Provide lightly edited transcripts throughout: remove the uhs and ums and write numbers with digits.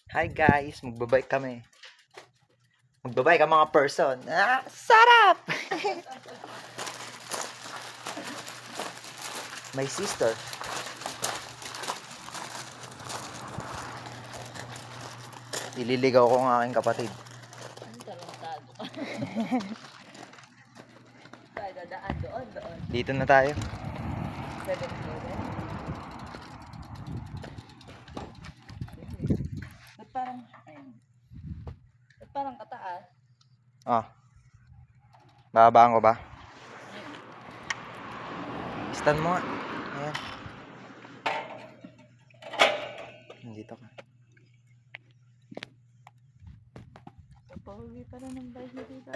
Hi guys, magbabike kami. Magbabike ang mga person. Sarap! My sister. Ililigaw ko ang aking kapatid. Ang talentado. Tayo dadaan doon. Dito na tayo. 7-Eleven. Ba't parang, ayun. Ba't parang kataas? Bababaan ko ba? Stand mo nga. Ayan. Nandito ka. Pauwi pa rin ng bike na dito.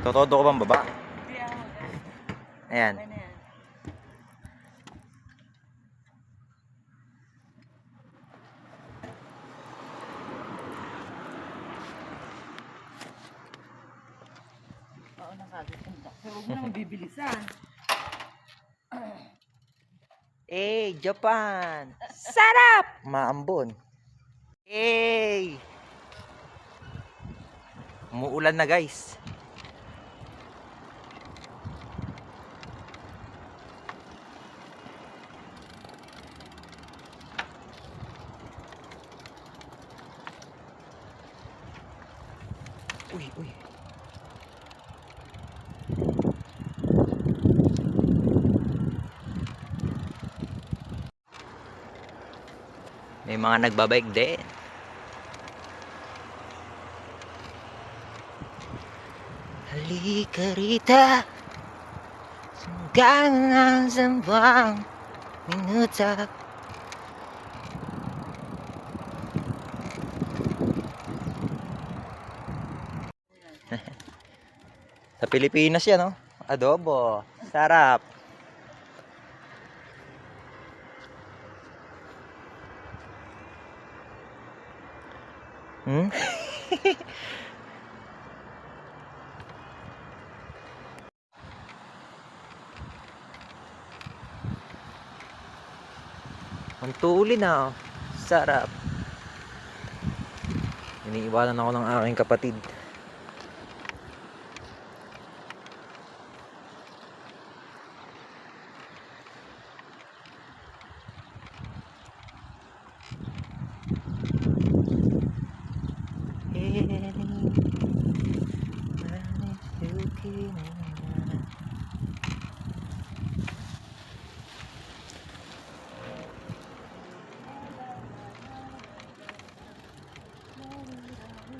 Totodo ko bang baba? Hindi ako. Ayan. Okay na yan. Oo, nakagapunta. Pero huwag mo naman bibilisan. Japan! Sarap! Maambon. Umuulan na guys. Uy. May mga nagbabike din. Halika rita, sunggang ang sambang minuta. Sa Pilipinas yan, no? Adobo. Sarap. Hmm? Ang tuli na, oh. Sarap. Iniiwanan ako ng aking kapatid.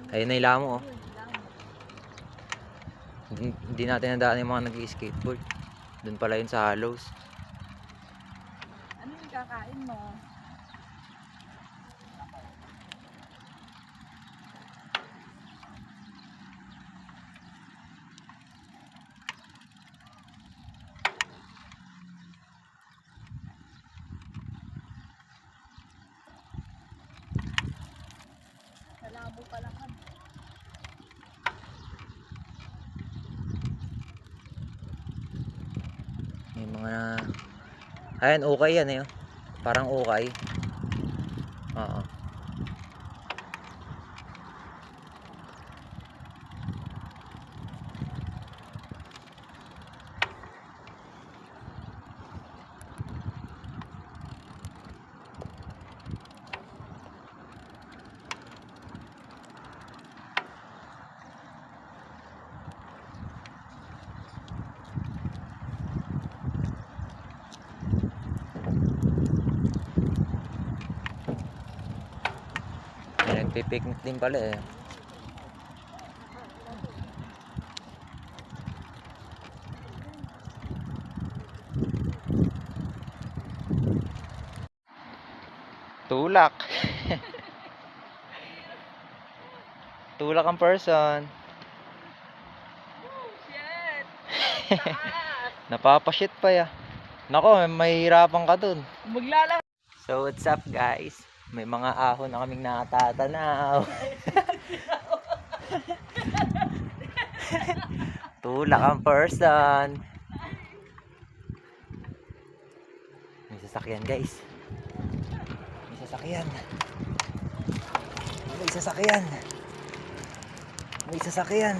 Ayun na ila mo, oh. Hindi natin nadaan yung mga nag-skateboard. Doon pala yun sa Hallows. Ano yung kakain mo? Kalabo pa lang kami. May mga... Ayan, okay yan eh. Parang okay. Oo. May nagpipiknik din pala eh. Tulak. Tulak ang person. Oh, shit! Napapashit pa ya. Nako, may hirapan ka dun. Maglalaro. So what's up guys? May mga ahon na kaming nakatatanaw. Tulak ang person. May sasakyan guys. May sasakyan. May sasakyan. May sasakyan.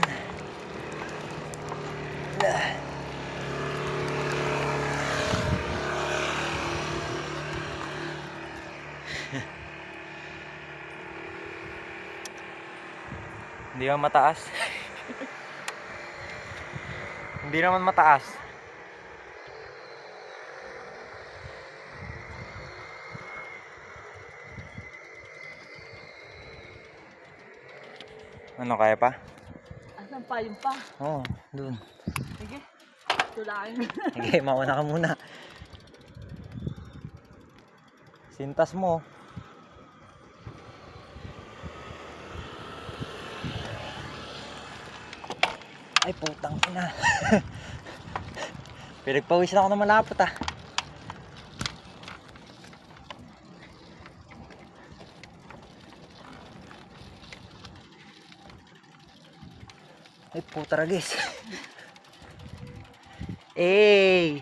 Hindi naman mataas. Hindi naman mataas. Ano, kaya pa? Asan pa yung pa? Oo, dun. Sige. Tulakin. Sige, mauna ka muna. Sintas mo. Ay, putang ina. Pinagpawis na ako na malapot ah. Ay, puta ragis. Eh.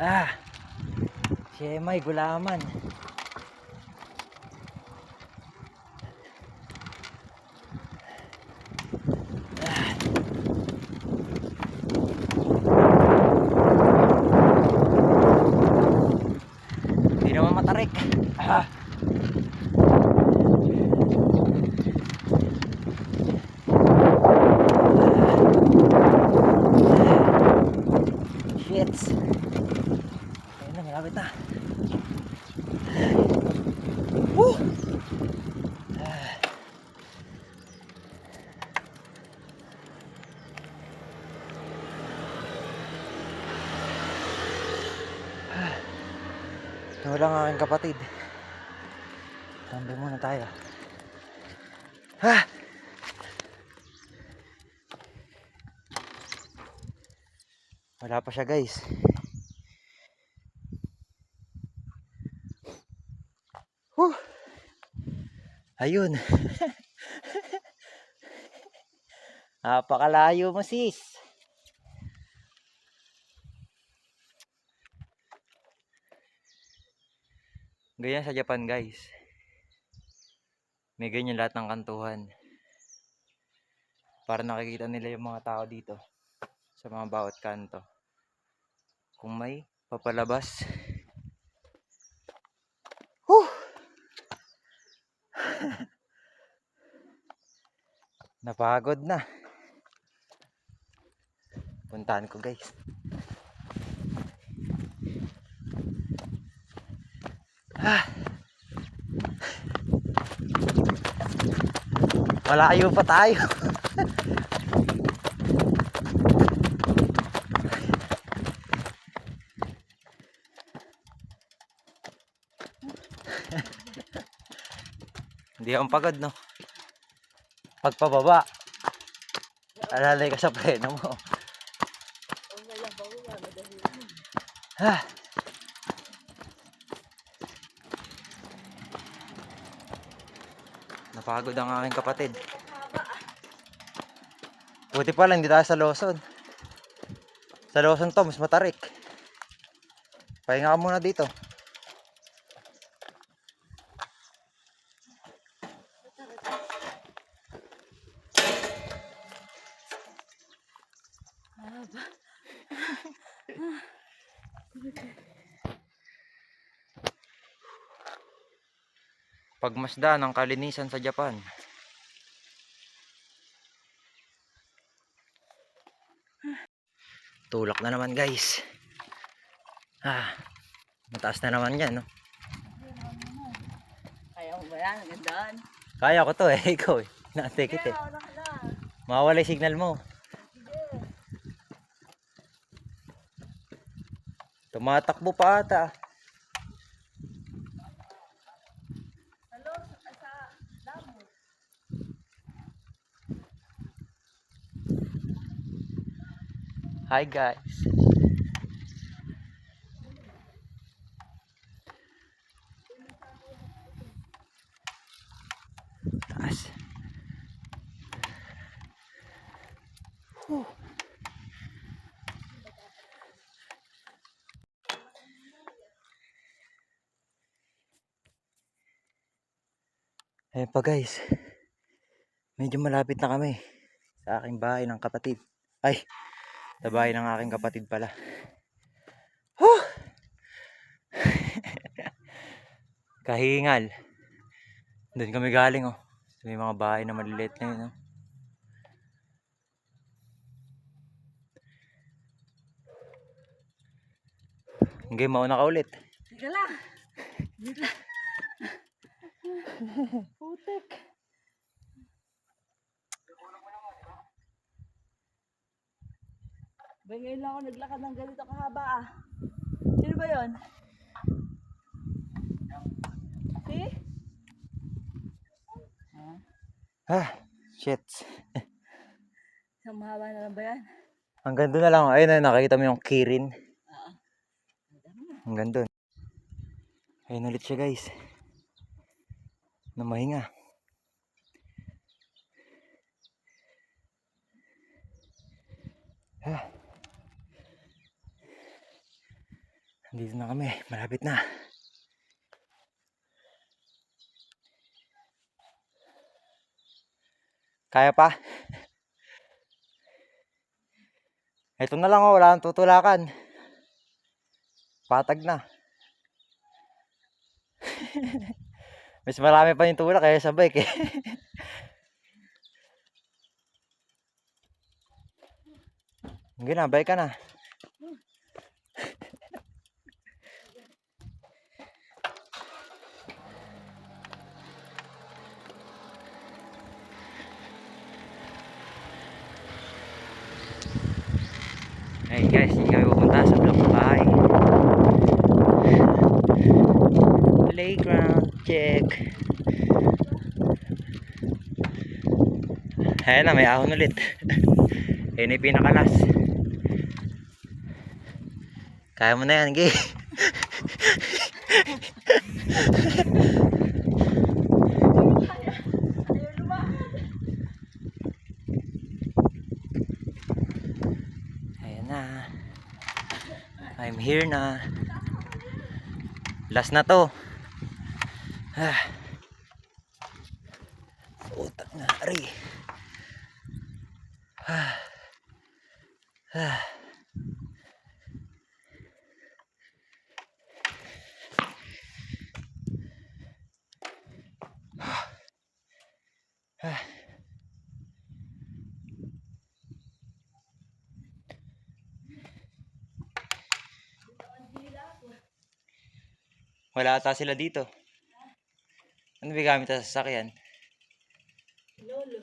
Ah. Siyemay, gulaman. Hindi naman matarik. Ah. Shit. Ayun na, malapit na. Woo! Wala ang aking kapatid. Tambay muna tayo. Ha! Wala pa siya guys. Whew! Ayun. Napakalayo mo sis. Ganyan sa Japan guys. May ganyan lahat ng kantuhan. Para nakikita nila yung mga tao dito. Sa mga bawat kanto. Kung may papalabas. Whew! Napagod na. Puntahan ko guys. Ah. Malayo pa tayo. Hindi akong pagod no. Pagpababa, alalay ka sa preno mo. Ah. Napagod ang aking kapatid. Buti pala hindi tayo sa Lawson. Sa Lawson to, mas matarik. Pahinga ka muna dito. Pagmasdan ng kalinisan sa Japan. Tulak na naman guys. Ah, mataas na naman yan no. Kaya mo ba yan? Gandaan. Kaya ko to eh, ikaw eh. Natikit eh. Mawawala yung signal mo. Tumatakbo pa ata. Hi guys. Taas. Ayun pa guys. Medyo malapit na kami sa aking bahay ng kapatid. Ay, sa bahay ng aking kapatid pala. Huh! Kahingal. Doon kami galing oh. May mga bahay na maliliit na yun oh. Hanggang mauna ka ulit. Sige lang. Wait lang. Putik. Ba ngayon lang ako naglakad ng ganito kahaba ah. Sino ba yun? Si? Ah, shit. Isang mahaba na lang ba yan? Hanggang doon na lang. Ayun na, nakikita mo yung Kirin. Oo. Hanggang doon. Ayun ulit siya guys. Na mahinga. Ah. Dito na kami. Malapit na. Kaya pa? Ito na lang oh. Wala nang tutulakan. Patag na. Mas marami pa yung tulak kaya sa bike eh. Hindi na, bike ka na. Hey guys, hindi kami pupunta sa block na bahay. Playground check. Ayan na, may ahon ulit. Ayun yung pinakalas. Kaya mo na yan, Gay. Ayan na. I'm here na. Last na to. Ah. Utak na, ari. Ah. Ah. Ah. Wala ata sila dito. Ano ba gamit sa sasakyan? Lolo.